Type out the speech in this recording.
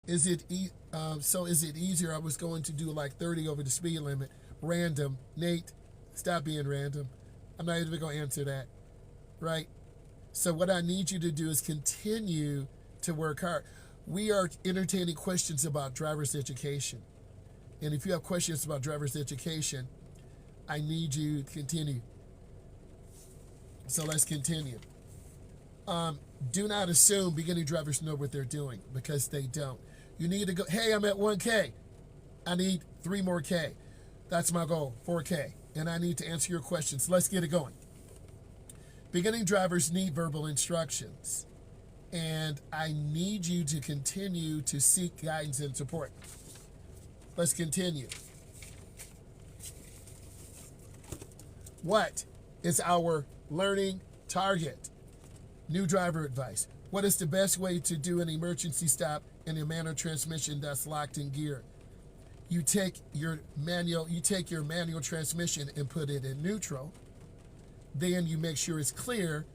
Is it is it easier? I was going to do like 30 over the speed limit. Random. Nate, stop being random. I'm not even going to answer that. Right? So what I need you to do is continue to work hard. We are entertaining questions about driver's education. And if you have questions about driver's education, I need you to continue. So let's continue. Do not assume beginning drivers know what they're doing, because they don't. You need to go, hey, I'm at 1K. I need 3 more K. That's my goal, 4K. And I need to answer your questions. Let's get it going. Beginning drivers need verbal instructions. And I need you to continue to seek guidance and support. Let's continue. What is our learning target? New driver advice. What is the best way to do an emergency stop in a manual transmission that's locked in gear? You take your manual transmission and put it in neutral. Then you make sure it's clear